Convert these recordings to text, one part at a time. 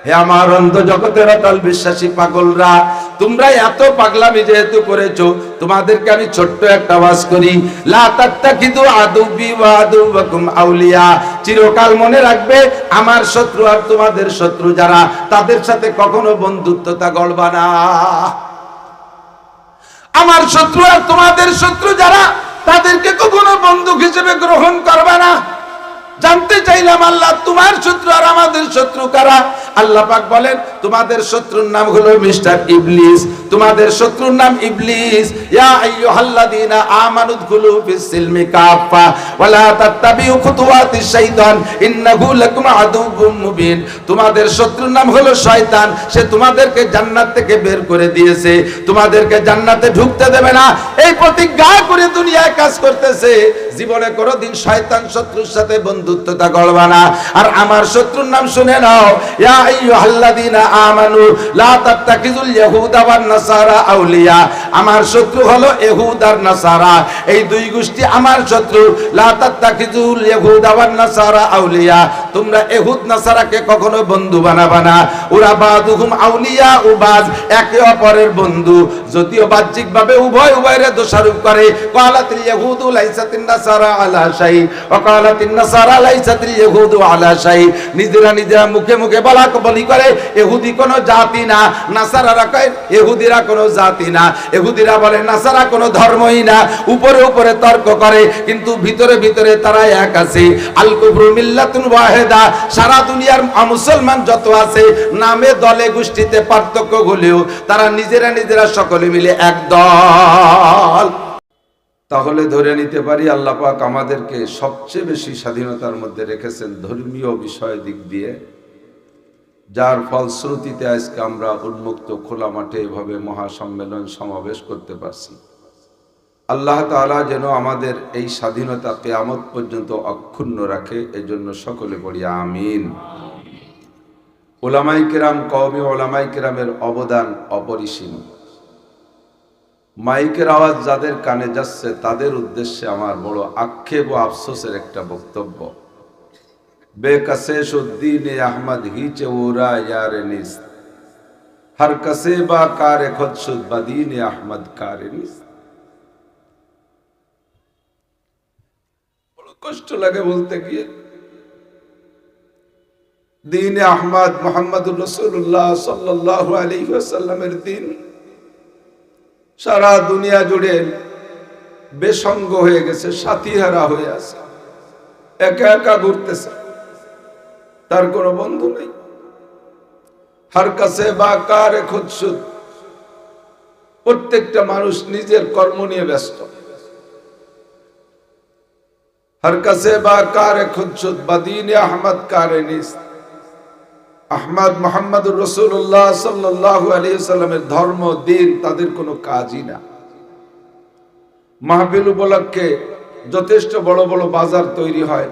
হে আমার অন্ধ জগতের অটল বিশ্বাসী পাগলরা, তোমরা এত পাগলামি যেহেতু করেছো, তোমাদেরকে আমি ছোট্ট একটা ওয়াজ করি। লা তাত্তাকিদু আদুবি ওয়া আদুবাকুম আউলিয়া, চিরকাল মনে রাখবে আমার শত্রু আর তোমাদের শত্রু যারা, তাদের সাথে কখনো বন্ধুত্বতা গড়বা না। আমার শত্রু আর তোমাদের শত্রু যারা, তাদেরকে কখনো বন্ধু হিসেবে গ্রহণ করবে না। জানতে চাইলাম আল্লাহ তোমার শত্রু আর আমাদের শত্রু কারা? আল্লাহ পাক বলেন তোমাদের শত্রুর নাম হলো মিস্টার ইবলিস, তোমাদের শত্রুর নাম ইবলিস। ইয়া আইয়ুহাল্লাযীনা আমানু দুখুলু ফিস সিলমি কাফা ওয়া লা তাত্তাবিউ খুতুওয়াতিশ শাইতান ইন্নাহু লাকুম আদুউম মুবিন। তোমাদের শত্রুর নাম হলো শয়তান, সে তোমাদেরকে জান্নাত থেকে বের করে দিয়েছে, তোমাদেরকে জান্নাতে ঢুকতে দেবে না, এই প্রতিজ্ঞা করে দুনিয়ায় কাজ করতেছে। জীবনে কোনোদিন শয়তান শত্রুর সাথে বন্ধুত্বতা গড়বা না। আর আমার শত্রুর নাম শুনে নাও, ইয়া আইয়ুহাল্লাযীনা আমানু লা তাত্তাখিযুল ইয়াহুদা ওয়ান নাসারা আউলিয়া। আমার শত্রু হলো ইহুদ আর নাসারা, এই দুই গোষ্ঠী আমার শত্রু। লা তাত্তাখিযুল ইয়াহুদা ওয়ান নাসারা আউলিয়া, তোমরা ইহুদ নাসারাকে কখনো বন্ধু বানাবা না। ওরা বাদুহুম আউলিয়া উবাজ, একে অপরের বন্ধু, যদিও বাহ্যিকভাবে উভয় উভয়ের দোষারোপ করে। ক্বালাতিল ইয়াহুদু লাইসাতিন নাসারা আলা শাই ওয়া ক্বালাতিন নাসারা লাইসাতিল ইয়াহুদু আলা শাই। নিজেরা নিজেরা মুখে মুখে বলি করে ইহুদি কোনো জাতি না, নাসারারা কয় ইহুদিরা কোনো জাতি না, ইহুদিরা বলে নাসারা কোনো ধর্মই না। উপরে উপরে তর্ক করে, কিন্তু ভিতরে ভিতরে তারা এক আছে। আল কুফরু মিল্লাতুন ওয়াহিদা, সারা দুনিয়ার মুসলমান যত আছে নামে দলে গোষ্ঠীতে পার্থক্য হলেও তারা নিজেরা নিজেরা সকলে মিলে এক দল। তাহলে ধরে নিতে পারি আল্লাহ পাক আমাদেরকে সবচেয়ে বেশি স্বাধীনতার মধ্যে রেখেছেন ধর্মীয় বিষয় দিক দিয়ে, যার ফলশ্রুতিতে আজকে আমরা উন্মুক্ত খোলা মাঠে এভাবে মহাসম্মেলন সমাবেশ করতে পারছি। আল্লাহ তাআলা যেন আমাদের এই স্বাধীনতা কিয়ামত পর্যন্ত অক্ষুণ্ণ রাখে, এজন্য সকলে পড়ি আমিন। উলামায়ে কেরাম, কওমি উলামায়ে কেরামের অবদান অপরিসীম। মাইকের আওয়াজ যাদের কানে যাচ্ছে তাদের উদ্দেশ্যে আমার বড় আক্ষেপ ও আফসোসের একটা বক্তব্য। বেকাসেশুদ্দিন আহমদ হিচে ওরা ইয়ারে নিস, হর কাসে বা কারে খুদশুদ বদিন আহমদ কারে নিস। বড় কষ্ট লাগে বলতে গিয়ে। দিন আহমদ মুহাম্মদুর রাসূলুল্লাহ সাল্লাল্লাহু আলাইহি ওয়াসাল্লামের দিন সারা দুনিয়া জুড়ে বেসঙ্গ হয়ে গেছে, সাথীহারা হয়ে আছে, একা একা ঘুরতেছে, তার কোনো বন্ধু নেই। হর কাছে বা কারে খুদশুদ, প্রত্যেকটা মানুষ নিজের কর্ম নিয়ে ব্যস্ত। হর কাছে বা কারে খুদশুদ বদিন আহমদ কারে নিস। আহমদ মুহাম্মদুর রাসূলুল্লাহ সাল্লাল্লাহু আলাইহি ওয়াসাল্লামের ধর্ম দিন তাদের কোনো কাজই না। মাহফিল উপলক্ষে যথেষ্ট বড় বড় বাজার তৈরি হয়,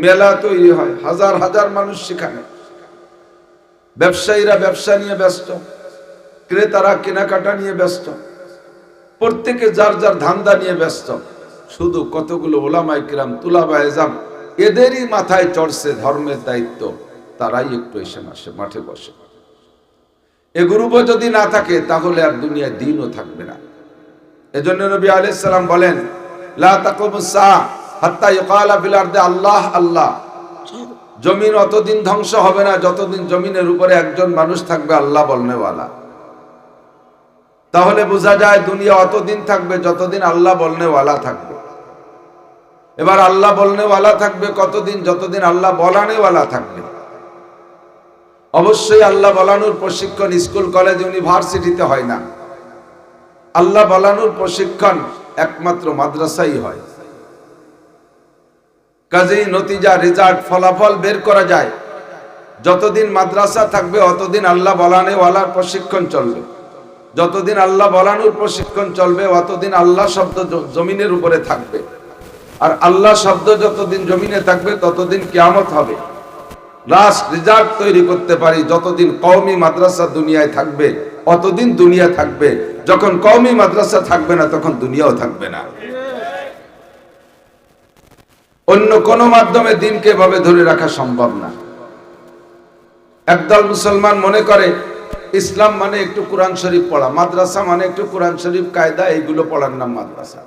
মেলা তৈরি হয়, হাজার হাজার মানুষ সেখানে। ব্যবসায়ীরা ব্যবসা নিয়ে ব্যস্ত, ক্রেতারা কেনাকাটা নিয়ে ব্যস্ত, প্রত্যেকে যার যার ধান্দা নিয়ে ব্যস্ত। শুধু কতগুলো উলামায়ে কেরাম, তুলাবায়ে ইলম, এদেরই মাথায় চড়ছে ধর্মের দায়িত্ব, তারাই একটু এসে মাঠে বসে। এ গ্রুপও যদি না থাকে তাহলে আর দুনিয়ায় দিনও থাকবে না। এজন্য নবী আলাইহিস সালাম বলেন, লা তাকুমুস সাআ হাত্তা ইউকালা ফিল আরদি আল্লাহ আল্লাহ। জমিন অতদিন ধ্বংস হবে না যতদিন জমিনের উপরে একজন মানুষ থাকবে আল্লাহ বলনেওয়ালা। তাহলে বোঝা যায় দুনিয়া অতদিন থাকবে যতদিন আল্লাহ বলনেওয়ালা থাকবে। এবার আল্লাহ বলনেওয়ালা থাকবে কতদিন? যতদিন আল্লাহ বলানেওয়ালা থাকবে। অবশ্যই আল্লাহ বলানোর প্রশিক্ষণ স্কুল কলেজ ইউনিভার্সিটিতে হয় না। আল্লাহ বলানোর প্রশিক্ষণ একমাত্র মাদ্রাসাই হয়। কাজেই নতিজা, রেজাল্ট, ফলাফল বের করা যায় যতদিন মাদ্রাসা থাকবে অতদিন আল্লাহ বলানেওয়ালার প্রশিক্ষণ চলবে। যতদিন আল্লাহ বলানোর প্রশিক্ষণ চলবে অতদিন আল্লাহ শব্দ জমিনের উপরে থাকবে। আর আল্লাহ শব্দ যতদিন জমিনে থাকবে ততদিন কিয়ামত হবে। লাস্ট রেজাল্ট তৈরি করতে পারি যতদিন কওমি মাদ্রাসা দুনিয়ায় থাকবে অতদিন দুনিয়া থাকবে। যখন কওমি মাদ্রাসা থাকবে না তখন দুনিয়াও থাকবে না। অন্য কোন মাধ্যমে দিনকে এভাবে ধরে রাখা সম্ভব না। একদল মুসলমান মনে করে ইসলাম মানে একটু কোরআন শরীফ পড়া, মাদ্রাসা মানে একটু কোরআন শরীফ কায়দা এইগুলো পড়ার নাম মাদ্রাসা।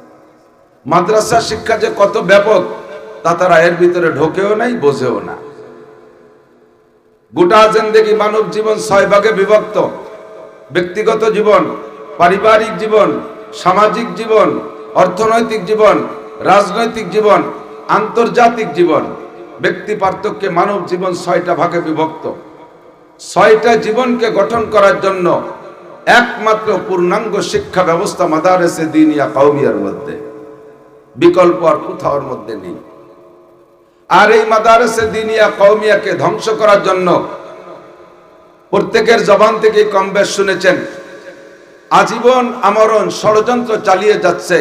মাদ্রাসা শিক্ষা যে কত ব্যাপক তা তারা এর ভিতরে ঢোকেও নাই, বোঝেও না। গোটা জিন্দেগি মানব জীবন 6 ভাগে বিভক্ত: ব্যক্তিগত জীবন, পারিবারিক জীবন, সামাজিক জীবন, অর্থনৈতিক জীবন, রাজনৈতিক জীবন, আন্তর্জাতিক জীবন। ব্যক্তি পার্থক্যে মানব জীবন 6টা ভাগে বিভক্ত। 6টা জীবনকে গঠন করার জন্য একমাত্র পূর্ণাঙ্গ শিক্ষা ব্যবস্থা মাদারেসে দিনিয়া কওমিয়ার মধ্যে, বিকল্প আর কোথাওর মধ্যে নেই। আর এই মাদারেসে দিনিয়া কওমিয়াকে ধ্বংস করার জন্য প্রত্যেকের জবান থেকে কম বেশ শুনেছেন, আজীবন আমরণ ষড়যন্ত্র চালিয়ে যাচ্ছে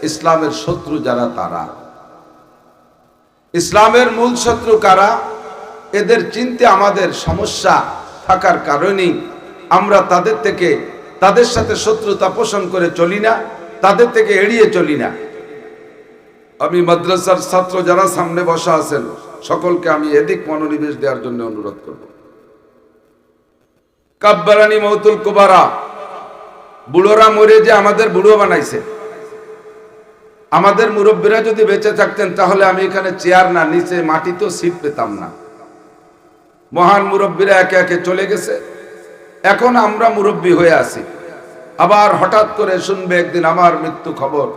ইসলামের শত্রু যারা তারা। ইসলামের মূল শত্রু কারা? এদের চিনতে আমাদের সমস্যা থাকার কারণেই আমরা তাদের সাথে শত্রুতা পোষণ করে চলি না, তাদের থেকে এড়িয়ে চলি না। আমি মাদ্রাসার ছাত্র যারা সামনে বসা আছেন সকলকে আমি এদিক মনোনিবেশ দেওয়ার জন্য অনুরোধ করব। কাব্বারানি মৌতুল কুবারা, বুড়োরা মরে যে আমাদের বুড়ো বানাইছে। আমাদের মুরব্বীরা যদি বেঁচে থাকতেন তাহলে আমি এখানে চেয়ার না, নিচে মাটিতেও সিট পেতাম না। মহান মুরব্বীরা একে একে চলে গেছে, এখন আমরা মুরব্বী হয়ে আছি। আবার হঠাৎ করে শুনবে একদিন আমার মৃত্যু খবর,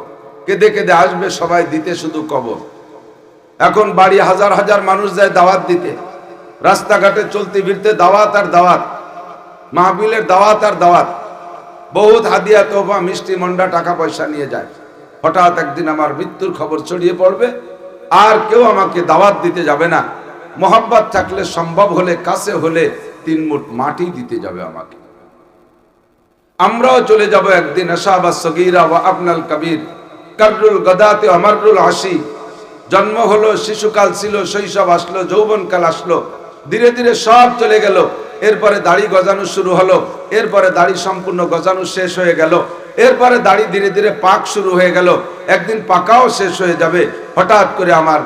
কেঁদে কেঁদে আসবে সবাই দিতে শুধু কবর। এখন বাড়ি হাজার হাজার মানুষ যায় দাওয়াত দিতে, রাস্তাঘাটে চলতে ফিরতে দাওয়াত আর দাওয়াত, মাহফিলের দাওয়াত আর দাওয়াত, বহুত হাদিয়া তোহফা মিষ্টি মন্ডা টাকা পয়সা নিয়ে যায়। হঠাৎ একদিন আমার মৃত্যুর খবর ছড়িয়ে পড়বে, আর কেউ আমাকে দাওয়াত দিতে যাবে না। মোহাব্বত থাকলে, সম্ভব হলে, কাছে হলে 3 মুঠ মাটি দিতে যাবে আমাকে। আমরাও চলে যাব একদিন। আশাবা সগীরা ওয়া আবনাল কবির, কাররুল গদাতে আমারুল আশি। জন্ম হলো, শিশুকাল ছিল, শৈশব আসলো, যৌবনকাল আসলো, ধীরে ধীরে সব চলে গেল। এরপরে দাড়ি গজানো শুরু হলো, এরপরে দাড়ি সম্পূর্ণ গজানো শেষ হয়ে গেল, এরপরে দাড়ি ধীরে ধীরে পাক শুরু হয়ে গেল, একদিন পাকাও শেষ হয়ে যাবে। হঠাৎ করে আমার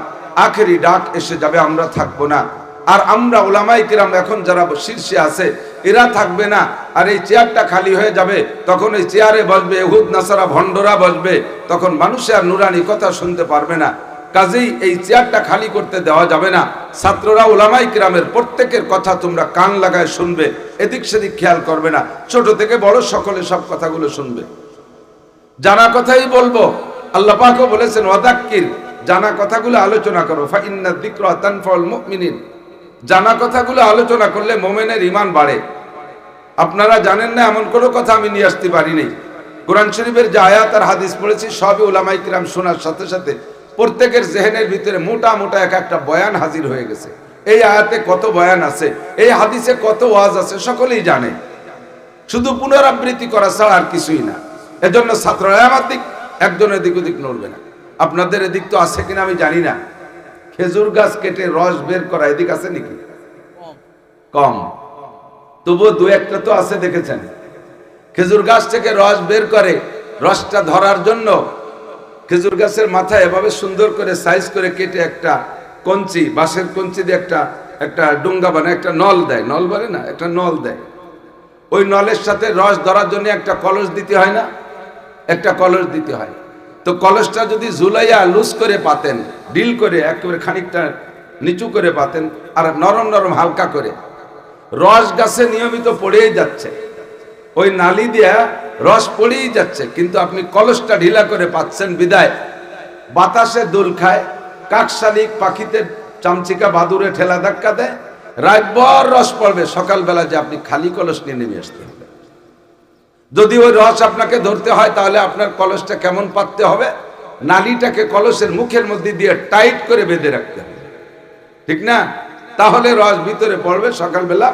আখেরি ডাক এসে যাবে, আমরা থাকবো না। আর আমরা উলামায়ে কিরাম এখন যারা শীর্ষে আছে এরা থাকবে না, আর এই চেয়ারটা খালি হয়ে যাবে। তখন এই চেয়ারে বসবে ইহুদ নাসারা ভণ্ডরা বসবে, তখন মানুষে আর নুরানি কথা শুনতে পারবে না। কাজেই এই চেয়ারটা খালি করতে দেওয়া যাবে না। ছাত্ররা উলামায়ে কিরামের প্রত্যেকের কথা তোমরা কান লাগায় শুনবে, এদিক সেদিক খেয়াল করবে না। ছোট থেকে বড় সকলে সব কথাগুলো শুনবে, জানা কথাই বলবো। আল্লাহ পাকও বলেছেন ওয়াদাক্কির, জানা কথাগুলো আলোচনা করো, ফা ইন্না যিকরা তানফাউল মুমিনিন। জানা কথাগুলো আলোচনা করলে মুমিনের ঈমান বাড়ে। আপনারা জানেন না এমন কোনো কথা আমি নিয়ে আসতে পারিনি। কোরআন শরীফের যে আয়াত আর হাদিস পড়েছি সবই উলামায়ে কিরাম শোনার সাথে সাথে প্রত্যেকের জেহেনের ভিতরে মোটা মোটা একটা বয়ান হাজির হয়ে গেছে। এই আয়াতে কত বয়ান আছে, এই হাদিসে কত ওয়াজ আছে সকলেই জানে, শুধু পুনরাবৃত্তি করা ছাড়া আর কিছুই না। এজন্য ছাত্ররা আমার দিক, একজন এদিক ওদিক নড়বে না। আপনাদের এদিক তো আছে কিনা আমি জানি না, খেজুর গাছ কেটে রস বের করা এদিক আছে নাকি? কম, তবুও 2-1টা তো আছে, দেখেছেন। খেজুর গাছ থেকে রস বের করে, রসটা ধরার জন্য খেজুর গাছের মাথায় এভাবে সুন্দর করে সাইজ করে কেটে একটা কঞ্চি, বাঁশের কঞ্চি দিয়ে একটা ডুঙ্গা বানায়, একটা নল দেয়, নল বলে না, একটা নল দেয়। ওই নলের সাথে রস ধরার জন্য একটা কলস দিতে হয় না, একটা কলস দিতে হয়। তো কলসটা যদি ঝুলাইয়া লুজ করে পাতেন, ডিল করে একেবারে খানিকটা নিচু করে পাতেন, আর নরম নরম হালকা করে, রস গাছে নিয়মিত পড়েই যাচ্ছে, ওই নালি দিয়া রস পড়েই যাচ্ছে, কিন্তু আপনি কলসটা ঢিলা করে পাচ্ছেন বিদায় বাতাসে দোল খায়, কাকশালিক পাখিতে চামচিকা বাদুরে ঠেলা ধাক্কা দেয়, রাতভর রস পড়বে, সকালবেলা যে আপনি খালি কলস নিয়ে নেমে আসতে হবে। যদি ওই রস আপনাকে ধরতে হয় তাহলে আপনার কলসটা কেমন পাততে হবে, নালিটাকে কলসের মুখের মধ্যে দিয়ে টাইট করে বেঁধে রাখতে হবে, ঠিক না? তাহলে রস ভিতরে পড়বে, সকালবেলা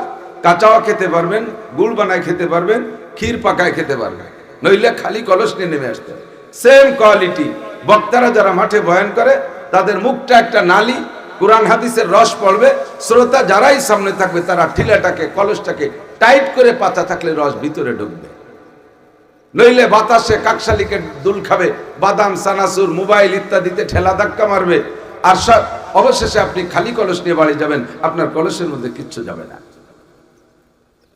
কাঁচাও খেতে পারবেন, গুড় বানায় খেতে পারবেন, ক্ষীর পাকায় খেতে পারবেন। নইলে খালি কলস নিয়ে নেমে আসতে হবে। সেম কোয়ালিটি বক্তারা যারা মাঠে বয়ান করে তাদের মুখটা একটা নালি, কুরআন হাদিসের রস পড়বে, শ্রোতা যারাই সামনে থাকবে তারা ঠিলাটাকে কলসটাকে টাইট করে পাতা থাকলে রস ভিতরে ঢুকবে। নইলে বাতাসে কাকশালিকে দুল খাবে, বাদাম সানাসুর মোবাইল ইত্যাদিতে ঠেলা ধাক্কা মারবে, আর অবশেষে আপনি খালি কলস নিয়ে বাড়ি যাবেন, আপনার কলসের মধ্যে কিচ্ছু যাবে না।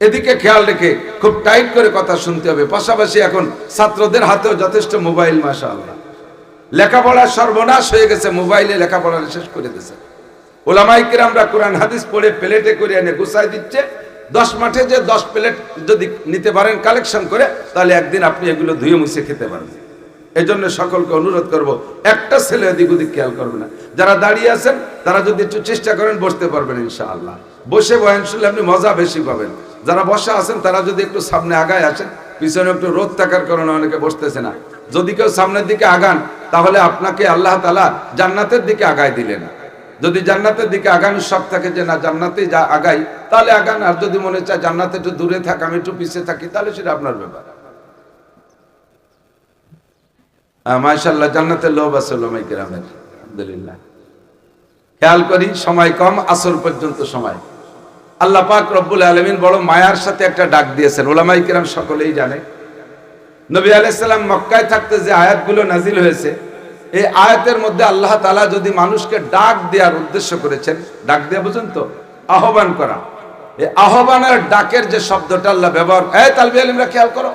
এদিকে খেয়াল রেখে খুব টাইট করে কথা শুনতে হবে। পাশাপাশি এখন ছাত্রদের হাতেও যথেষ্ট মোবাইল, মাশাআল্লাহ, লেখাপড়ার সর্বনাশ হয়ে গেছে, মোবাইলে লেখাপড়া শেষ করে দিয়েছে। ওলামায়ে কেরামরা কোরআন হাদিস পড়ে প্লেটে করে এনে গুছাই দিচ্ছে। 10 মাঠে যে 10 প্লেট যদি নিতে পারেন কালেকশন করে, তাহলে একদিন আপনি এগুলো ধুয়ে মুছে খেতে পারবেন। এই জন্য সকলকে অনুরোধ করব, একটা ছেলে এদিক ওদিক খেয়াল করবে না। যারা দাঁড়িয়ে আছেন তারা যদি একটু চেষ্টা করেন বসতে পারবেন ইনশাআল্লাহ। বসে বয়ান শুনলে আপনি মজা বেশি পাবেন। যারা বসা আছেন তারা যদি একটু সামনে আগায় আসেন, পিছনে একটু রোদ থাকার কারণে অনেকে বসতেছে না। যদি কেউ সামনের দিকে আগান তাহলে আপনাকে আল্লাহ তাআলা জান্নাতের দিকে আগায় দিলেন। যদি জান্নাতের দিকে আগানোর শখ থাকে যে না জান্নাতে যা আগাই, তাহলে আগান। আর যদি মনে চায় জান্নাতে একটু দূরে থাক, আমি একটু পিছিয়ে থাকি, তাহলে সেটা আপনার ব্যাপার। মাশাআল্লাহ, জান্নাতের লোভ আছে ওলামায়ে কেরামের, আলহামদুলিল্লাহ। খেয়াল করি, সময় কম, আসর পর্যন্ত সময়। আল্লাহ পাক রব্বুল আলামিন বড় মায়ার সাথে একটা ডাক দিয়েছেন, ওলামায়ে কেরাম সকলেই জানে। নবী আলাইহিস সালাম মক্কায় থাকতে যে আয়াতগুলো নাজিল হয়েছে, এই আয়াতের মধ্যে আল্লাহ তাআলা যদি মানুষকে ডাক দেওয়ার উদ্দেশ্য করেছেন, ডাক দেয়া বুঝুন তো, আহ্বান করা। এই আহ্বানের ডাকের যে শব্দটা আল্লাহ ব্যবহার, তালবে আলিমরা খেয়াল করো,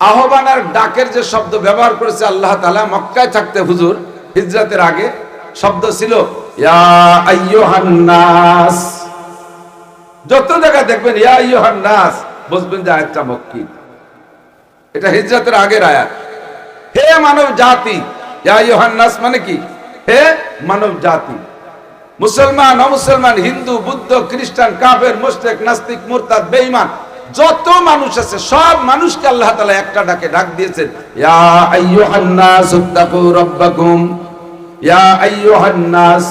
আহ্বানের ডাকের যে শব্দ ব্যবহার করেছে আল্লাহ তাআলা মক্কায় থাকতে, হুজুর হিজরতের আগে, শব্দ ছিল ইয়া আইয়ুহান নাস। যত জায়গায় দেখবেন ইয়া আইয়ুহান নাস, বুঝবেন যে আয়াতটা মক্কি। এটা হিজরতের আগের আয়াত। হে মানব জাতি, ইয়া আইয়ুহান নাস মানে কি? হে মানব জাতি। মুসলমান, অমুসলমান, হিন্দু, বুদ্ধ, খ্রিস্টান, কাফের, মুশরিক, নাস্তিক, মুরতাদ, বেঈমান, যত মানুষ আছে সব মানুষকে আল্লাহ তাআলা একটা ডাকে ডাক দিয়েছেন, ইয়া আইয়ুহান নাস ইত্তাকু রাব্বাকুম। ইয়া আইয়ুহান নাস,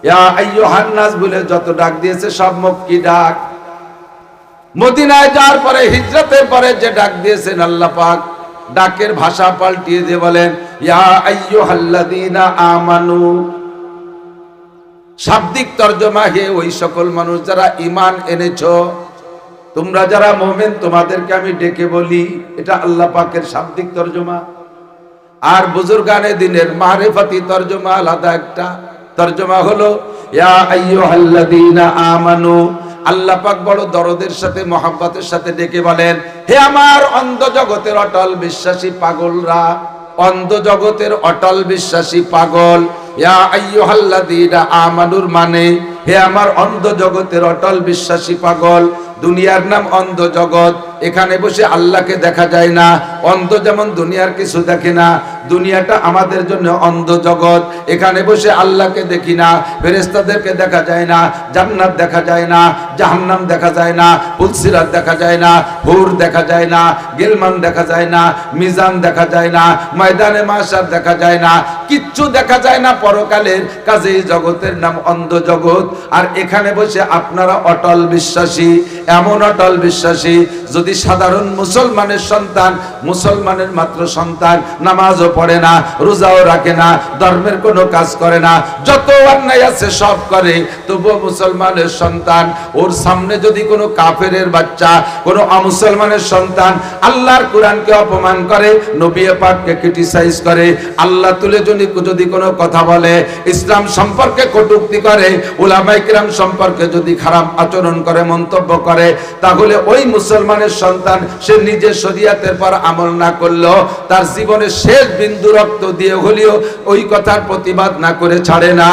ইয়া আইয়ুহান নাস বলে যত ডাক দিয়েছে সব মক্কি ডাক। মদিনায় যাওয়ার পরে, হিজরতের পরে যে ডাক দিয়েছেন আল্লাহ পাক, ডাকের ভাষা পাল্টিয়ে দিয়ে বলেন ইয়া আইয়ুহাল্লাযীনা আমানু। শাব্দিক তরজমা, হে ওই সকল মানুষ যারা ঈমান এনেছো, তোমরা যারা মুমিন তোমাদেরকে আমি ডেকে বলি। এটা আল্লাহ পাকের শাব্দিক তরজমা। আর বুজুর্গানে দিনের মারিফাতি তরজমা আলাদা একটা তরজমা হলো ইয়া আইয়ুহাল্লাযীনা আমানু। আল্লাহ পাক বড় দরদের সাথে, মহব্বতের সাথে ডেকে বলেন, হে আমার অন্ধ জগতের অটল বিশ্বাসী পাগলরা, অন্ধ জগতের অটল বিশ্বাসী পাগল। ইয়া আইয়ুহাল্লাযীনা আমানুর মানে হে আমার অন্ধ জগতের অটল বিশ্বাসী পাগল। দুনিয়ার নাম অন্ধ জগৎ, এখানে বসে আল্লাহকে দেখা যায় না। অন্ধ যেমন দুনিয়ার কিছু দেখে না, দুনিয়াটা আমাদের জন্য অন্ধ জগৎ। এখানে বসে আল্লাহকে দেখি না, ফেরেশতাদেরকে দেখা যায় না, জান্নাত দেখা যায় না, জাহান্নাম দেখা যায় না, পুলসিরাত দেখা যায় না, হুর দেখা যায় না, গিলমান দেখা যায় না, মিজান দেখা যায় না, ময়দানে মাশার দেখা যায় না, কিচ্ছু দেখা যায় না পরকালের। কাজেই জগতের নাম অন্ধ জগৎ। আর এখানে বসে আপনারা অটল বিশ্বাসী, এমন অটল বিশ্বাসী, যদি সাধারণ মুসলমানের সন্তান, মুসলমানের মাত্র সন্তান, নামাজও পড়ে না, রোজাও রাখে না, ধর্মের কোনো কাজ করে না, যত অন্যায় আছে সব করে, তবুও মুসলমানের সন্তান। ওর সামনে যদি কোনো কাফেরের বাচ্চা, কোনো অমুসলমানের সন্তান আল্লাহর কোরআনকে অপমান করে, নবী পাককে ক্রিটিসাইজ করে, আল্লাহ তুলে যদি কোনো কথা বলে, ইসলাম সম্পর্কে কটূক্তি করে, উলামায়ে কিরাম সম্পর্কে যদি খারাপ আচরণ করে, মন্তব্য করে, তাহলে ওই মুসলমানের সন্তান সে নিজের শরীয়তের পর আমল না করলেও তার জীবনের শেষ বিন্দু রক্ত দিয়ে হলেও ওই কথার প্রতিবাদ না করে ছাড়ে না।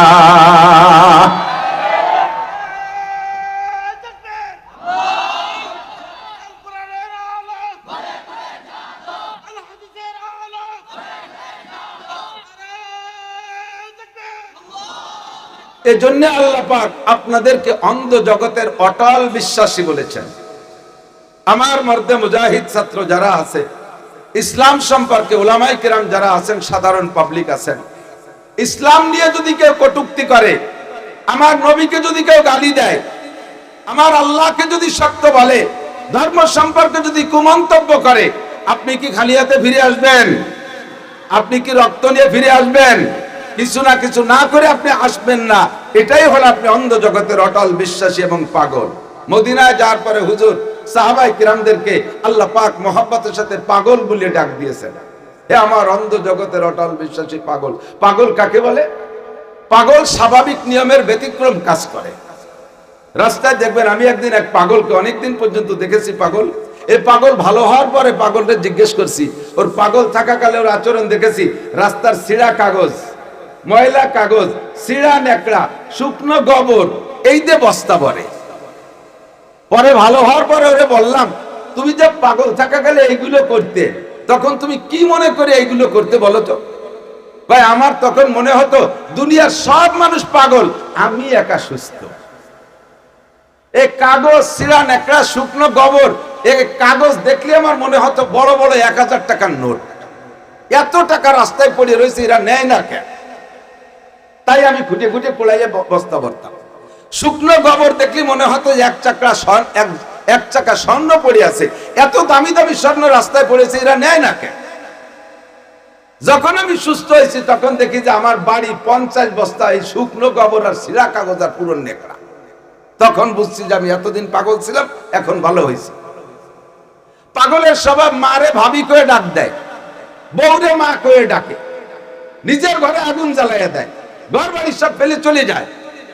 এজন্য আল্লাহ পাক আপনাদেরকে অন্ধ জগতের অটল বিশ্বাসী বলেছেন। আমার মর্দে মুজাহিদ ছাত্র যারা আছে, ইসলাম সম্পর্কে উলামায়ে কিরাম যারা আছেন, সাধারণ পাবলিক আছেন, ইসলাম নিয়ে যদি কেউ কটূক্তি করে, আমার নবীকে যদি কেউ গালি দেয়, আমার আল্লাহকে যদি শক্ত বলে, ধর্ম সম্পর্কে যদি কুমন্তব্য করে, আপনি কি খালি হাতে ফিরে আসবেন? আপনি কি রক্ত নিয়ে ফিরে আসবেন? কিছু না কিছু না করে আপনি আসবেন না। এটাই হলো আপনি অন্ধ জগতের অটল বিশ্বাসী এবং পাগল। মদিনায় যাওয়ার পরে হুজুর সাহাবায়ে কিরামদেরকে আল্লাহ পাক মহব্বতের সাথে পাগল বলে ডাক দিয়েছেন। হে আমার অন্ধ জগতের অটল বিশ্বাসী পাগল। পাগল কাকে বলে? পাগল স্বাভাবিক নিয়মের ব্যতিক্রম কাজ করে। রাস্তায় দেখবেন, আমি একদিন এক পাগলকে অনেকদিন পর্যন্ত দেখেছি, পাগল, এই পাগল ভালো হওয়ার পরে পাগলটা জিজ্ঞেস করছি, ওর পাগল থাকাকালে ওর আচরণ দেখেছি, রাস্তার ছিঁড়া কাগজ, ময়লা কাগজ, ছিঁড়া নেকড়া, শুকনো গোবর এই দিয়ে বস্তা ভরে। পরে ভালো হওয়ার পরে ওরে বললাম, তুমি যে পাগল থাকাকালে এইগুলো করতে, তখন তুমি কি মনে করে এইগুলো করতে বলো তো? ভাই আমার তখন মনে হতো দুনিয়ার সব মানুষ পাগল, আমি একা সুস্থ। এই কাগজ, ছিঁড়া নেকড়া, শুকনো গোবর, এই কাগজ দেখলে আমার মনে হতো বড় বড় 1000 টাকার নোট। এত টাকা রাস্তায় পড়ে রয়েছে, এরা নেয় না কেন? তাই আমি খুঁটে খুঁটে পোড়াইয়ে বস্তা ভরতাম। শুকনো গোবর দেখলে মনে হতো এক চাকা স্বর্ণ পড়ে আছে, এত দামি দামি স্বর্ণ রাস্তায় পড়েছে, এরা নেয় না কেন? যখন আমি সুস্থ হয়েছি তখন দেখি যে আমার বাড়ি 50 বস্তা এই শুকনো গোবর আর ছিঁড়া কাগজ আর পুরো নেকড়া। তখন বুঝছি যে আমি এতদিন পাগল ছিলাম, এখন ভালো হয়েছে। পাগলের স্বভাব মারে ভাবি করে ডাক দেয়, বউরে মা করে ডাকে, নিজের ঘরে আগুন জ্বালাইয়া দেয়, ঘর বাড়ি সব ফেলে চলে যায়,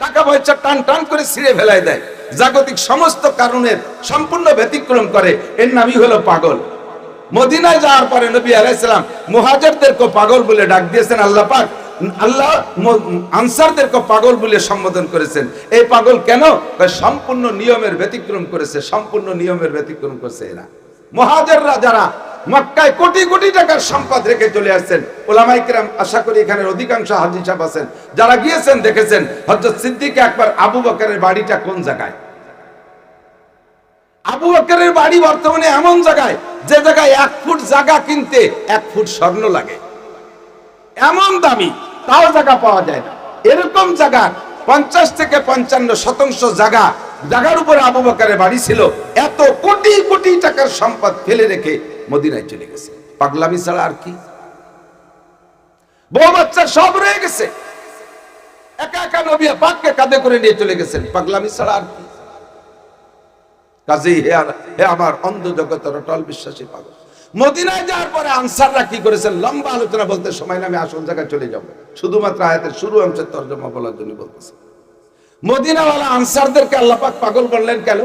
টাকা পয়সা টান টান করে ছিঁড়ে ফেলাই দেয়, জাগতিক সমস্ত কারণের সম্পূর্ণ ব্যতিক্রম করে। এর নামই হলো পাগল। মদিনায় যাওয়ার পরে নবী আলাইহিস সালাম মুহাজিরদেরকে পাগল বলে ডাক দিয়েছেন, আল্লাহ পাক আল্লাহ আনসারদেরকে পাগল বলে সম্বোধন করেছেন। এই পাগল কেন? সম্পূর্ণ নিয়মের ব্যতিক্রম করেছে, সম্পূর্ণ নিয়মের ব্যতিক্রম করেছে এরা। মুহাজিররা যারা মক্কায় কোটি কোটি টাকার সম্পদ রেখে চলে আসছেন, উলামায়ে কেরাম আশা করি এখানের অধিকাংশ হাজী সাহেব আছেন, যারা গিয়েছেন দেখেছেন হযরত সিদ্দিক আকবর আবু বকরের বাড়িটা কোন জায়গায়। আবু বকরের বাড়ি বর্তমানে এমন জায়গায়, যে জায়গায় 1 ফুট জায়গা কিনতে 1 ফুট স্বর্ণ লাগে, এমন দামি, তাও জায়গা পাওয়া যায় না। এরকম জায়গা 50 থেকে 55% জায়গার উপরে আবু বকরের বাড়ি ছিল। এত কোটি কোটি টাকার সম্পদ ফেলে রেখে মদিনায় চলে গেছে, পাগলামি ছাড়া আর কি? বউ বাচ্চা সব রয়ে গেছে, একা একা নবী পাককে কাঁধে করে নিয়ে চলে গেছেন, পাগলামি ছাড়া আর কি? কাজেই হে আমার অন্ধ জগতের অটল বিশ্বাসী পাগল। মদিনায় যাওয়ার পরে আনসাররা কি করেছেন, লম্বা আলোচনা বলতে সময় না, আমি আসল জায়গায় চলে যাব, শুধুমাত্র আয়াতের শুরু অংশের তর্জমা বলার জন্য বলতেছি। মদিনাওয়ালা আনসারদেরকে আল্লাহ পাক পাগল বললেন কেন?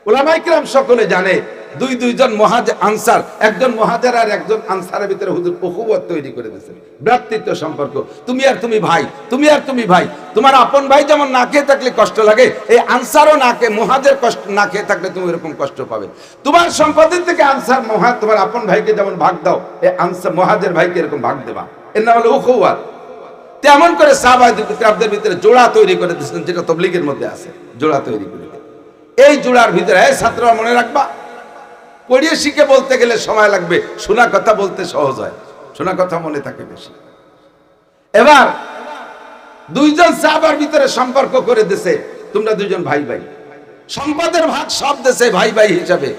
উলামায়ে কেরাম সকলে জানে, দুইজন মুহাজির আনসার, একজন মুহাজির আর একজন আনসারের ভিতরে হুজুর উখুওয়াত তৈরি করে দিয়েছেন, ভ্রাতৃত্ব সম্পর্ক। তুমি আর তুমি ভাই, তুমি আর তুমি ভাই। তোমার আপন ভাই যেমন না খেয়ে থাকলে কষ্ট লাগে, এই আনসারও না খেয়ে, মুহাজির কষ্ট না খেয়ে থাকলে তুমি এরকম কষ্ট পাবে। তোমার সম্পদের থেকে আনসার তোমার আপন ভাইকে যেমন ভাগ দাও, এই আনসার মুহাজির ভাইকে এরকম ভাগ দেবা, এর নাম হলো উখুওয়াত। তেমন করে সাহাবাদের ভিতরে জোড়া তৈরি করে দিয়েছেন, যেটা তাবলীগের মধ্যে আছে, জোড়া তৈরি করে। এই জোড়ার ভিতরে ছাত্ররা মনে রাখবা, পড়িয়ে শিখে বলতে গেলে সময় লাগবে, শোনা কথা বলতে সহজ হয়, শোনা কথা মনে থাকে বেশি। এবার দুইজন সাহাবার ভিতরে সম্পর্ক করে দিয়েছে, তোমরা দুইজন ভাই ভাই, সম্পদের ভাগ সব দেশে ভাই ভাই হিসাবে।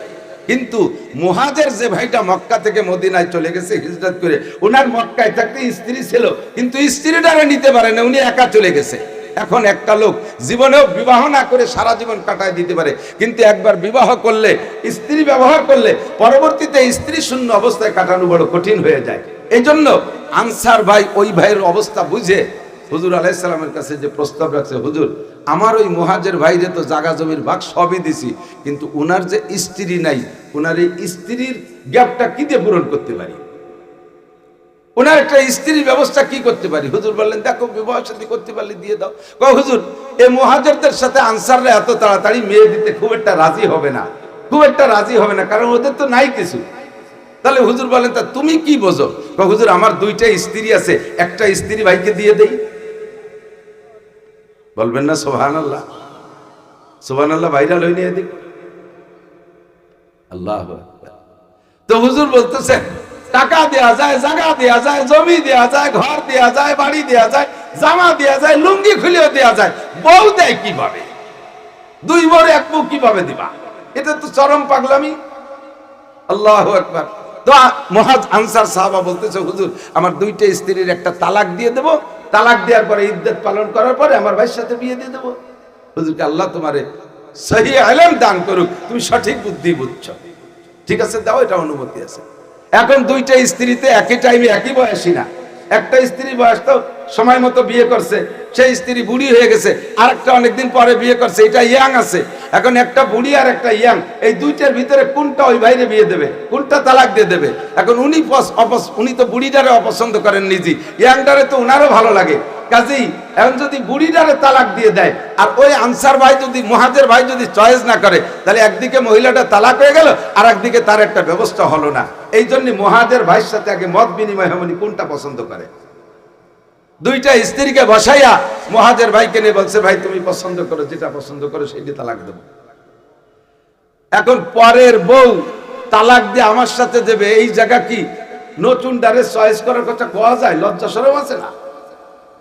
কিন্তু মুহাজির যে ভাইটা মক্কা থেকে মদিনায় চলে গেছে হিজরত করে, ওনার মক্কায় থাকতে স্ত্রী ছিল, কিন্তু স্ত্রীটারে নিতে পারে না, উনি একা চলে গেছে। এখন একটা লোক জীবনেও বিবাহ না করে সারা জীবন কাটায় দিতে পারে, কিন্তু একবার বিবাহ করলে, স্ত্রী ব্যবহার করলে পরবর্তীতে স্ত্রী শূন্য অবস্থায় কাটানো বড় কঠিন হয়ে যায়। এই জন্য আনসার ভাই ওই ভাইয়ের অবস্থা বুঝে হুজুর আলাইহিস সালামের কাছে যে প্রস্তাব রাখছে, হুজুর আমার ওই মুহাজির ভাইরে তো জায়গা জমির ভাগ সবই দিছি, কিন্তু উনার যে স্ত্রী নাই, উনার এই স্ত্রীর গ্যাপটা কি দিয়ে পূরণ করতে পারি, ওনার একটা স্ত্রীর ব্যবস্থা কি করতে পারি? হুজুর বললেন, দেখো বিবাহ শাদী করতে পারলে দিয়ে দাও। হুজুর এই মুহাজিরদের সাথে আনসাররা এত তাড়াতাড়ি মেয়ে দিতে খুব একটা রাজি হবে না, খুব একটা রাজি হবে না, কারণ ওদের তো নাই কিছু। তাহলে হুজুর বলেন, তা তুমি কি বোঝো? হুজুর আমার 2টা স্ত্রী আছে, একটা স্ত্রী ভাইকে দিয়ে দেই। বলবেন না সুবহানাল্লাহ? সুবহানাল্লাহ ভাইরাল হই নিয়ে দিক, আল্লাহু আকবার। তো হুজুর বলতেছেন, টাকা দেয়া যায়, জায়গা দেয়া যায়, জমি দেয়া যায়, ঘর দেয়া যায়, বাড়ি দেয়া যায়, জামা দেয়া যায়, লুঙ্গি খুলেও দেয়া যায়, বউ দেয় কিভাবে? 2 বউ 1 বউ কিভাবে দিবা? এটা তো চরম পাগলামি। আল্লাহু আকবার। তো আনসার সাহাবা বলতেছে, হুজুর আমার 2টা স্ত্রীর একটা তালাক দিয়ে দেব, তালাক দেওয়ার পরে ইদ্দত পালন করার পরে আমার ভাইয়ের সাথে বিয়ে দিয়ে দেব। হুজুরকে আল্লাহ তোমারে সহি ইলম দান করুক, তুমি সঠিক বুদ্ধি বুঝছো, ঠিক আছে দাও, এটা অনুমতি আছে। এখন 2টা স্ত্রীতে একই টাইমে একই বয়সী না, একটা স্ত্রী বয়স তো সময় মতো বিয়ে করছে, সেই স্ত্রী বুড়ি হয়ে গেছে, আরেকটা অনেকদিন পরে বিয়ে করছে, এটা ইয়াং আছে। এখন একটা বুড়ি আর একটা ইয়াং, এই দুইটার ভিতরে কোনটা ওই ভাইরে বিয়ে দেবে, কোনটা তালাক দিয়ে দেবে? এখন উনি তো বুড়িটারে অপছন্দ করেন নিজে, ইয়াংটারে তো উনারও ভালো লাগে। কাজেই এখন যদি বুড়িটারে তালাক দিয়ে দেয় আর ওই আনসার ভাই যদি, মুহাজির ভাই যদি চয়েস না করে, তাহলে একদিকে মহিলাটা তালাক হয়ে গেল আর একদিকে তার একটা ব্যবস্থা হলো না। এই জন্য মুহাজির ভাইয়ের সাথে আগে মত বিনিময় হবে উনি কোনটা পছন্দ করে। দুইটা স্ত্রীকে বসাইয়া মুহাজির ভাইকে নিয়ে বলছে, ভাই তুমি পছন্দ করো, যেটা পছন্দ করো সেইটা তালাক দেবো। এখন পরের বউ তালাক দিয়ে আমার সাথে দেবে, এই জায়গা কি নতুন ডারে চয়েস করার কথা কোয়া যায়? লজ্জা শরম আছে না?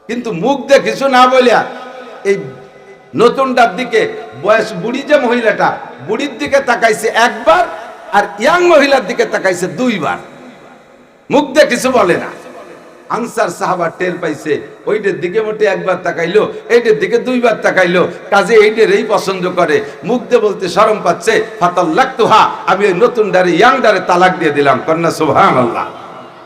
কিন্তু মুখ দিয়ে কিছু না বলিয়া এই নতুনটার দিকে, বয়স বুড়ি যে মহিলাটা, বুড়ির দিকে তাকাইছে একবার আর ইয়াং মহিলার দিকে তাকাইছে দুইবার, মুখ দিয়ে কিছু বলে না। আনসার সাহাবা টের পাইছে, ওইটার দিকে মোটে একবার তাকাইলো, এইটার দিকে দুইবার তাকাইলো, কাজে এইটারই পছন্দ করে। মুখ দিয়ে বলতে শরম পাচ্ছে, ফাতাল্লাকতুহা, আমি ওই নতুন ডারে ইয়াং ডারে তালাক দিয়ে দিলাম। কন্যা সুবহানাল্লাহ।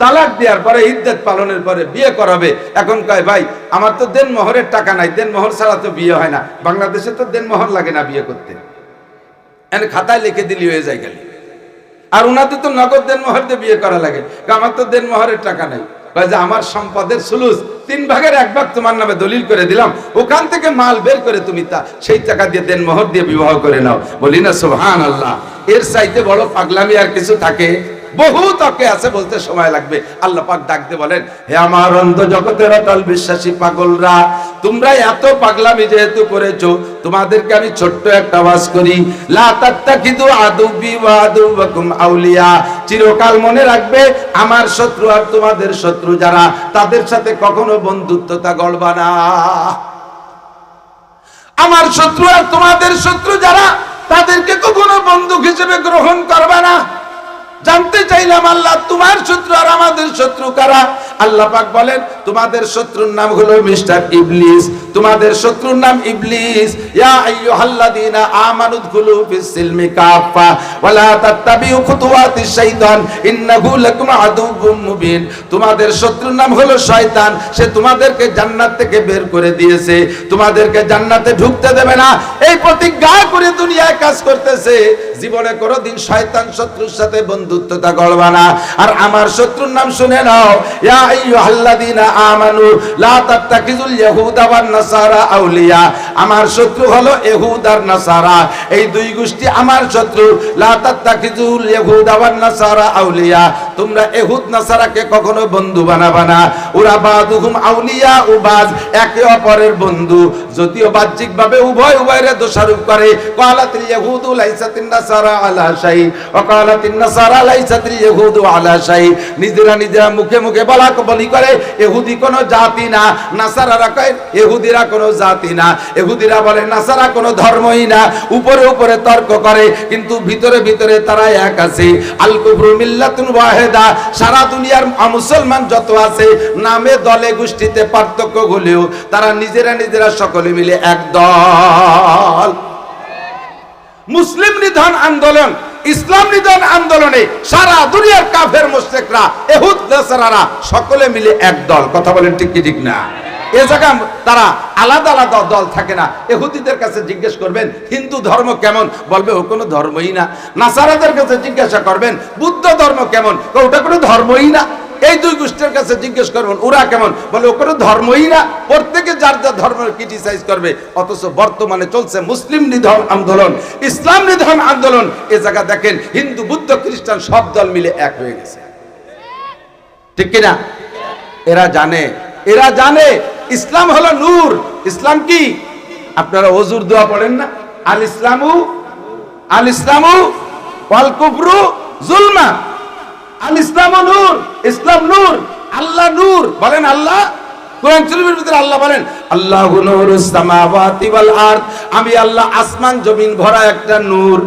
তালাক দেওয়ার পরে ইদ্যত পালনের পরে বিয়ে করাবে। এখন কয়, ভাই আমার তো দেন মোহরের টাকা নাই, দেন মোহর ছাড়া তো বিয়ে হয় না। বাংলাদেশে তো দেন মোহর লাগে না বিয়ে করতে, এনে খাতায় লিখে দিলি হয়ে যায় গেলি। আর উনাদের তো নগদ দেন মোহর দিয়ে বিয়ে করা লাগে। আমার তো দেন মোহরের টাকা নাই। যে আমার সম্পদের সুলুস 3 ভাগের 1 ভাগ তোমার নামে দলিল করে দিলাম, ওখান থেকে মাল বের করে তুমি তা সেই টাকা দিয়ে দেন মোহর দিয়ে বিবাহ করে নাও। বলি না সুবহানাল্লাহ। এর চাইতে বড় পাগলামি আর কিছু থাকে? বহু তকে আছে, বলতে সময় লাগবে। আল্লাহ পাক ডাকতে বলেন, হে আমার অন্ধ জগতের অটল বিশ্বাসী পাগলরা, তোমরা এত পাগলামি যেহেতু করেছো, তোমাদেরকে আমি ছোট্ট একটা আওয়াজ করি, লা তাত্তাকিদু আদুবি ওয়া আদুবাকুম আউলিয়া। চিরকাল মনে রাখবে, আমার শত্রু আর তোমাদের শত্রু যারা, তাদের সাথে কখনো বন্ধুত্বতা গড়বা না। আমার শত্রু আর তোমাদের শত্রু যারা, তাদেরকে কখনো বন্ধু হিসেবে গ্রহণ করবা না। জানতে চাইলাম, আল্লাহ তোমার শত্রু আর আমাদের শত্রু কারা? আল্লাহ পাক বলেন, তোমাদের শত্রুর নাম হলো মিস্টার ইবলিস। তোমাদের শত্রুর নাম ইবলিস। ইয়া আইয়ুহাল্লাযীনা আমানু দুখুলু ফিস সিলমি কাফা ওয়া লা তাত্তাবিউ খুতুওয়াতিশ শাইতান ইন্নাহু লাকুম আদুউম মুবিন। তোমাদের শত্রুর নাম হলো শয়তান। সে তোমাদেরকে জান্নাত থেকে বের করে দিয়েছে, তোমাদেরকে জান্নাতে ঢুকতে দেবে না। এই প্রতিজ্ঞা করে দুনিয়ায় কাজ করতেছে। জীবনে কোনোদিন শয়তান শত্রুর সাথে বন্ধুত্বতা গড়বা না। আর আমার শত্রুর নাম শুনে নাও, ইয়া আইয়ুহাল্লাযীনা আমানু লা তাত্তাকিজুল ইয়াহুদা ওয়ান নাসারা আউলিয়া। আমার শত্রু হলো ইহুদ আর নাসারা, এই দুই গোষ্ঠী আমার শত্রু। লা তাত্তাকিজুল ইয়াহুদা ওয়ান নাসারা আউলিয়া। তোমরা ইহুদ নাসারাকে কখনো বন্ধু বানাবা না। ওরা বাদুহুম আউলিয়া উবাজ, একে অপরের বন্ধু, যদিও বাহ্যিকভাবে উভয় উভয়ের দোষারোপ করে। ক্বালাতিল ইয়াহুদু লাইসাতিন নাসারা আলা শাই ওয়া ক্বালাতিন নাসারা লাইসাতিল ইয়াহুদু আলা শাই। নিজেরা নিজেরা মুখে মুখে বলাবলি করে, ইহুদি কোনো জাতি না, নাসারারা কয় ইহুদিরা কোনো জাতি না। ইহুদিরা বলে নাসারা কোনো ধর্মই না। উপরে উপরে তর্ক করে, কিন্তু ভিতরে ভিতরে তারা এক আছে। আল কুফরু মিল্লাতুন ওয়াহিদা। সারা দুনিয়ার মুসলমান যত আছে, নামে দলে গোষ্ঠীতে পার্থক্য হলেও তারা নিজেরা নিজেরা সকলে মিলে এক দল। মুসলিম নিধন আন্দোলন, ইসলাম নিধন আন্দোলনে সারা দুনিয়ার কাফের মুশরিকরা, ইহুদ নাসারারা সকলে মিলে এক দল। কথা বলেন ঠিক কি ঠিক না? এ জায়গা তারা আলাদা আলাদা দল থাকে না। ইহুদিদের কাছে জিজ্ঞেস করবেন হিন্দু ধর্ম কেমন, বলবে ও কোনো ধর্মই না। নাসারাদের কাছে জিজ্ঞাসা করবেন বুদ্ধ ধর্ম কেমন, ওটা কোনো ধর্মই না। এই দুই গোষ্ঠীর কাছে জিজ্ঞেস করবেন ওরা কেমন, বলে ও কোনো ধর্মই না। প্রত্যেকে যার যার ধর্মের ক্রিটিসাইজ করবে। অথচ বর্তমানে চলছে মুসলিম নিধন আন্দোলন, ইসলাম নিধন আন্দোলন। এ জায়গা দেখেন হিন্দু বুদ্ধ খ্রিস্টান সব দল মিলে এক হয়ে গেছে, ঠিক কিনা? এরা জানে ইসলাম হলো নূর। ইসলাম কি? আপনারা ওযুর দোয়া পড়েন না, আল ইসলামু ওয়াল কুফরু যুলমা। আল ইসলামু নূর, ইসলাম নূর, আল্লাহ নূর। বলেন আল্লাহ। কোরআন শরীফের ভিতরে আল্লাহ বলেন, আল্লাহু নূরুস সামাওয়াতি ওয়াল আরদ। আমি আল্লাহ আসমান জমিন ভরা একটা নূর।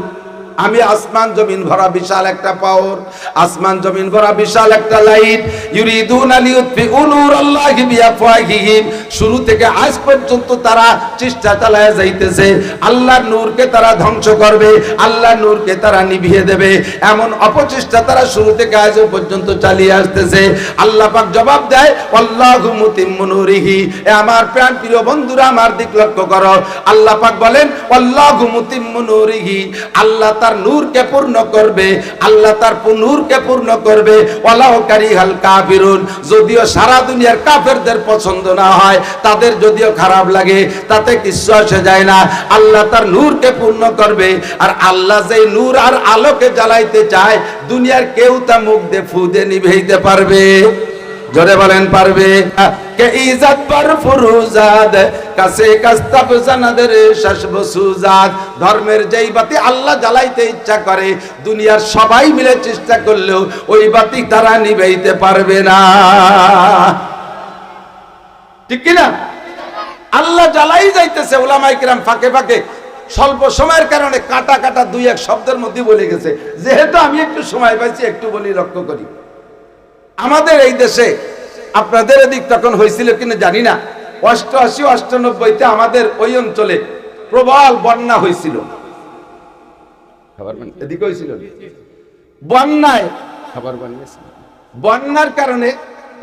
আমি আসমান জমিন ভরা বিশাল একটা পাওয়ার, আসমান জমিন ভরা বিশাল একটা লাইট। ইউরিদুনা লিউতফিউ নূরাল্লাহি বিআফওয়াহিহিম, শুরু থেকে আজ পর্যন্ত তারা চেষ্টা চালায় যাইতেছে আল্লাহর নূরকে তারা ধ্বংস করবে, আল্লাহর নূরকে তারা নিভিয়ে দেবে, এমন অপচেষ্টা তারা শুরু থেকে আজ পর্যন্ত চালিয়ে আসতেছে। আল্লাহ পাক জবাব দেয় আল্লাহু মুতিম্মু নূরিহি। এ আমার প্রাণ প্রিয় বন্ধুরা, আমার দিক লক্ষ্য করো। আল্লাহ পাক বলেন আল্লাহু মুতিম্মু নূরিহি, আল্লাহ তার নূরকে পূর্ণ করবে, আল্লাহ তার নূরকে পূর্ণ করবে। ওয়ালাউ কারিহাল কাফিরুন, যদিও সারা দুনিয়ার কাফেরদের পছন্দ না হয়, তাদের যদিও খারাপ লাগে, তাতে কিছু আসে যায় না। আল্লাহ তার নূরকে পূর্ণ করবে। আর আল্লাহ যেই নূর আর আলোকে জ্বালাইতে চায়, দুনিয়ার কেউ তা মুখ দিয়ে ফু দিয়ে নিভাইতে পারবে? জোরে বলেন পারবে? কে ইজাত পার ফুরুজাদ কাছে কাস্তাব জানাদের শাসব সুজাদ। ধর্মের যেই বাতি আল্লাহ জ্বালাইতে ইচ্ছা করে, দুনিয়ার সবাই মিলে চেষ্টা করলেও ওই বাতি তারা নিভাইতে পারবে না। ঠিক কি না? আল্লাহ জ্বালাই যাইতেছে। উলামায়ে কিরাম ফাঁকে ফাঁকে স্বল্প সময়ের কারণে কাটা কাটা দুই এক শব্দের মধ্যে বলে গেছে। যেহেতু আমি একটু সময় পাইছি, একটু বলি, লক্ষ্য করি। আমাদের এই দেশে, আপনাদের এদিক তখন হয়েছিল কিনা জানি না, 88-98-তে আমাদের ওই অঞ্চলে প্রবল বন্যা হয়েছিল। এদিকে হয়েছিল বন্যায়, বন্যার কারণে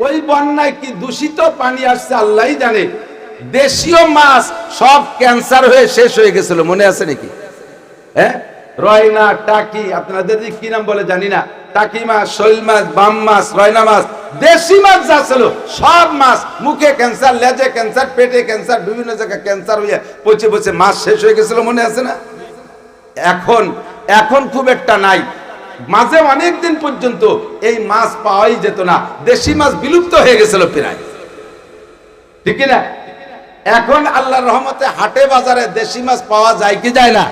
ওই বন্যায় কি দূষিত পানি আসছে আল্লাহই জানে। দেশীয় মাছ সব ক্যান্সার হয়ে শেষ হয়ে গেছিল, মনে আছে নাকি? হ্যাঁ, রয়না, টাকি, আপনাদের কি নাম বলে জানি না, টাকি মাছ, শৈল মাছ, বাম মাছ, রয়না মাছ, দেশি মাছ যা ছিল সব মাছ মুখে ক্যান্সার, লেজে ক্যান্সার, পেটে ক্যান্সার, বিভিন্ন জায়গায় ক্যান্সার হয়ে পচে পচে মাছ শেষ হয়ে গেছিল, মনে আছে না? এখন খুব একটা নাই। মাঝে অনেক দিন পর্যন্ত এই মাছ পাওয়াই যেত না, দেশি মাছ বিলুপ্ত হয়ে গেছিল প্রায়। ঠিক না? এখন আল্লাহর রহমতে হাটে বাজারে দেশি মাছ পাওয়া যায় কি যায় না?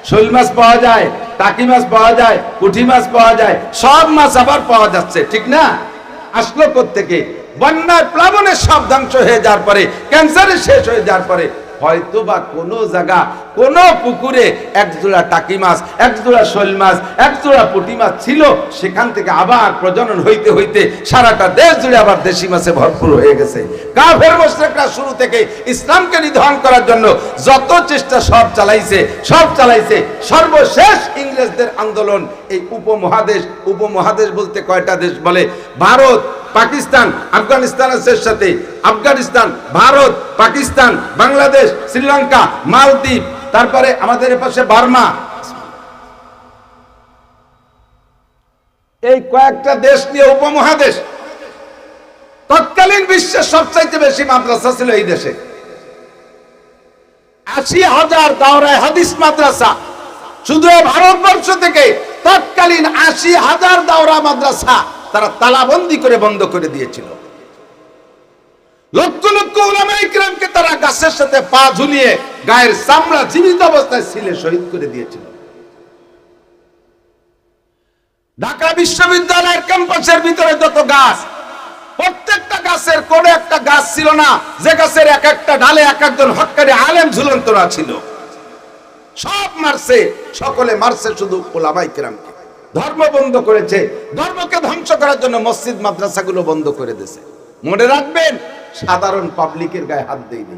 শৈল মাছ পাওয়া যায়, টাকি মাছ পাওয়া যায়, পুঁটি মাছ পাওয়া যায়, সব মাছ আবার পাওয়া যাচ্ছে। ঠিক না? আসলো কোত্থেকে? বন্যার প্লাবনে সব ধ্বংস হয়ে যাওয়ার পরে, ক্যান্সারে শেষ হয়ে যাওয়ার পরে হয়তো বা কোনো জায়গা, কোন পুকুরে এক জোড়া টাকি মাছ, এক জোড়া শৈল মাছ, এক জোড়া পুঁটি মাছ ছিল, সেখান থেকে আবার প্রজনন হইতে হইতে সারাটা দেশ জুড়ে আবার দেশি মাছে ভরপুর হয়ে গেছে। কাফের মুশরিকরা শুরু থেকে ইসলামকে নিধন করার জন্য যত চেষ্টা সব চালাইছে। সর্বশেষ ইংরেজদের আন্দোলন, এই উপমহাদেশ বলতে কয়টা দেশ বলে? ভারত, পাকিস্তান, আফগানিস্তানের সাথে, আফগানিস্তান, ভারত, পাকিস্তান, বাংলাদেশ, শ্রীলঙ্কা, মালদ্বীপ, তারপরে আমাদের পাশে বার্মা, এই কয়েকটা দেশ নিয়ে উপমহাদেশ। তৎকালীন বিশ্বের সবচাইতে বেশি মাদ্রাসা ছিল এই দেশে। 80,000 দাওরায়ে হাদিস মাদ্রাসা শুধু ভারতবর্ষ থেকে তৎকালীন 80,000 দাওরা মাদ্রাসা তারা তালাবন্দি করে বন্ধ করে দিয়েছিল। লক্ষ লক্ষ উলামায়ে কিরামকে তারা গাছের সাথে পা ঝুলিয়ে গায়ের চামড়া জীবিত অবস্থায় ছিলে শহীদ করে দিয়েছিল। ঢাকা বিশ্ববিদ্যালয়ের ক্যাম্পাসের ভিতরে যত গাছ, প্রত্যেকটা গাছের কোন একটা গাছ ছিল না যে গাছের এক একটা ডালে এক একজন হক্কানি আলেম ঝুলন্ত না ছিল। সব মারছে, সকলে মারছে শুধু উলামায়ে কিরামকে। ধর্ম বন্ধ করেছে, ধর্মকে ধ্বংস করার জন্য মসজিদ মাদ্রাসাগুলো বন্ধ করে দিয়েছে। মনে রাখবেন, সাধারণ পাবলিকের গায়ে হাত দেয়নি।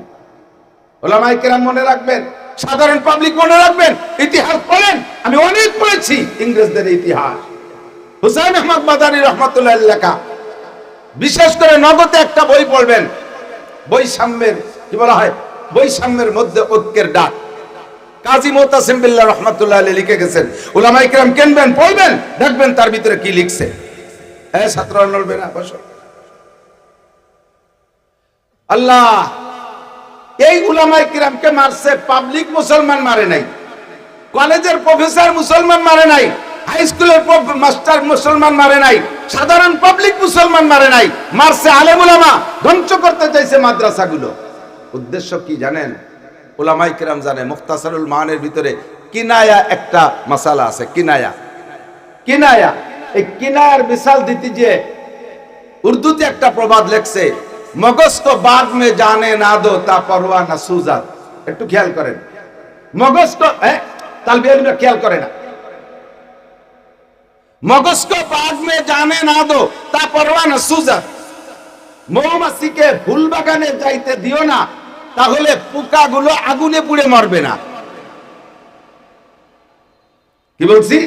উলামায়ে কিরাম মনে রাখবেন, সাধারণ পাবলিক মনে রাখবেন। ইতিহাস পড়েন, আমি অনেক পড়েছি ইংরেজদের ইতিহাস। হুসাইন আহমদ মাদানী রহমাতুল্লাহ লেখা, বিশেষ করে নগদে একটা বই পড়বেন, বৈষম্যের কি বলা হয়, বৈষম্যের মধ্যে ঐক্যের ডাক। কাজী মুতাসিম বিল্লাহ রহমাতুল্লাহ আলাইহি লিখে গেছেন। উলামায়ে কিরাম কিনবেন, পড়বেন, দেখবেন তার ভিতরে কি লিখছে। এই ছাত্ররা নড়বে না, বসো। আল্লাহ এই উলামায়ে কিরামকে মারছে, পাবলিক মুসলমান মারে নাই, কলেজের প্রফেসর মুসলমান মারে নাই, হাই স্কুলের মাস্টার মুসলমান মারে নাই, সাধারণ পাবলিক মুসলমান মারে নাই, মারছে আলেম উলামা, ধ্বংস করতে চাইছে মাদ্রাসাগুলো। উদ্দেশ্য কি জানেন? উলামায়ে কিরাম জানে। মুখতাসারুল মানের ভিতরে কিনায়া একটা মাসালা আছে। কিনায়া, এই কিনায়ার মিসাল দিতে যে উর্দুতে একটা প্রবাদ লেখছে, মগজ তো বাদ মে জানে না দো তা পরোয়া না সুজাত। একটু খেয়াল করেন, মগজ তো তালবিয়ালিরা খেয়াল করে না। मगज को बाग में जाने ना दो ता परवा न सूजत। মৌমাছিকে ফুল বাগানে যাইতে দিও না, তাহলে পোকাগুলো আগুনে পুড়ে মরবে না। কি বলছি?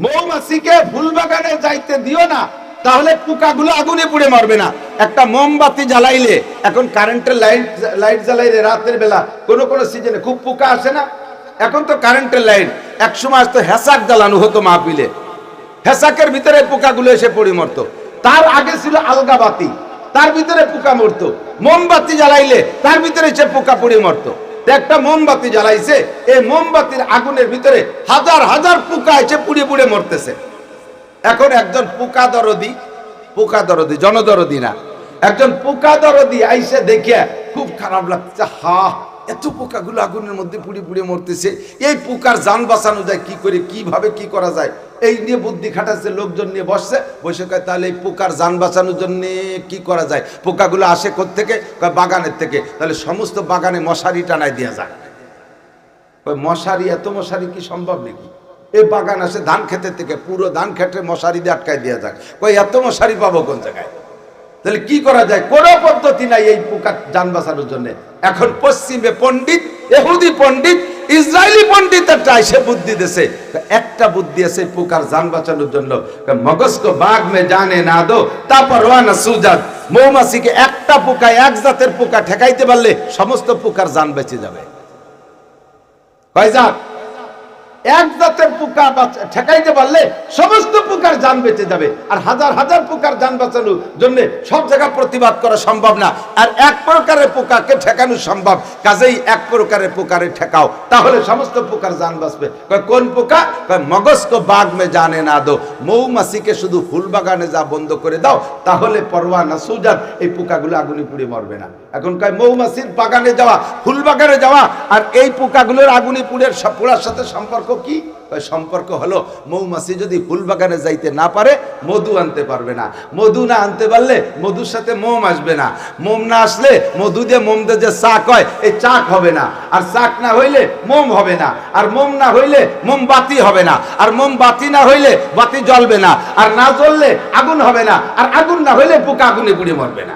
মৌমাছিকে ফুল বাগানে যাইতে দিও না, তাহলে পোকাগুলো আগুনে পুড়ে মরবে না। একটা মোমবাতি জ্বালাইলে, এখন কারেন্টের লাইট জ্বালাইলে রাতের বেলা কোন কোন সিজনে খুব পোকা আসে না? এখন তো কারেন্টের লাইট, এক সময় তো হেসাক জ্বালানো হতো মাহফিলে, হেসাকের ভিতরে পোকাগুলো এসে পড়ে মরতো। তার আগে ছিল আলগা বাতি, তার ভিতরে পোকা মরতো। মোমবাতি জ্বালাইলে তার ভিতরে সে পোকা পড়ে মরতো। একটা মোমবাতি জ্বালাইছে, এই মোমবাতির আগুনের ভিতরে হাজার হাজার পোকা এসে পুড়ে পুড়ে মরতেছে। এখন একজন পোকা দরদি জনদরদি না, একজন পোকা দরদি আইসে দেখে খুব খারাপ লাগছে, হা এত পোকাগুলো আগুনের মধ্যে পুড়ে পুড়ে মরতেছে, এই পোকার জান বাঁচানো যায় কি করে, কিভাবে কি করা যায়, এই নিয়ে বুদ্ধি খাটাচ্ছে, লোকজন নিয়ে বসছে, বসে কয় তাহলে এই পোকার জান বাঁচানোর জন্য কি করা যায়? পোকাগুলো আসে কোত্থেকে? বাগানের থেকে। তাহলে সমস্ত বাগানে মশারি টানাই দেওয়া যায়। মশারি, এত মশারি কি সম্ভব নাকি? এই বাগান আসে ধান খেতের থেকে, পুরো ধান খেতে মশারি দিয়ে আটকায় দেওয়া যায়। কই এত মশারি পাবো কোন জায়গায়? তাহলে কি করা যায়? কোনো পদ্ধতি নাই এই পোকার জান বাঁচানোর জন্য। এখন পশ্চিমে পণ্ডিত, ইহুদি পণ্ডিত, ইসরায়েলি পণ্ডিত একটা এসে বুদ্ধি দিয়েছে। একটা বুদ্ধি আছে পোকার জান বাঁচানোর জন্য, মগজ কো বাগ মে জানে না দো তা পরওয়া না সুজাত। মৌমাছিকে একটা পোকা, এক জাতের পোকা ঠেকাইতে পারলে সমস্ত পোকার জান বেঁচে যাবে। কয় জাত? এক জাতের পোকা ঠেকাইতে পারলে সমস্ত পোকার জান বেঁচে যাবে। আর হাজার হাজার পোকার জান বাঁচানোর জন্য সব জায়গা প্রতিবাদ করা সম্ভব না, আর এক প্রকারের পোকাকে ঠেকানো সম্ভব। কাজেই এক প্রকারের পোকারে ঠেকাও, তাহলে সমস্ত পোকার জান বাঁচবে। কোন পোকা? মগজ কো বাগ মে জানে না দো। মৌমাছিকে শুধু ফুল বাগানে যা বন্ধ করে দাও, তাহলে পরওয়া না সুজাত, এই পোকাগুলো আগুনে পুড়ে মরবে না। এখন কয় মৌমাছির বাগানে যাওয়া, ফুল বাগানে যাওয়া আর এই পোকাগুলোর আগুনে পোড়ার সাথে সম্পর্ক কি? সম্পর্ক হলো মৌমাছি যদি ফুল বাগানে যাইতে না পারে, মধু আনতে পারবে না। মধু না আনতে পারলে মধুর সাথে মোম আসবে না। মোম না আসলে মধু দিয়ে মোম দিয়ে যে চাক হয়, এই চাক হবে না। আর চাক না হইলে মোম হবে না। আর মোম না হইলে মোমবাতি হবে না। আর মোমবাতি না হইলে বাতি জ্বলবে না। আর না জ্বললে আগুন হবে না। আর আগুন না হইলে পোকা আগুনে পুড়ে মরবে না।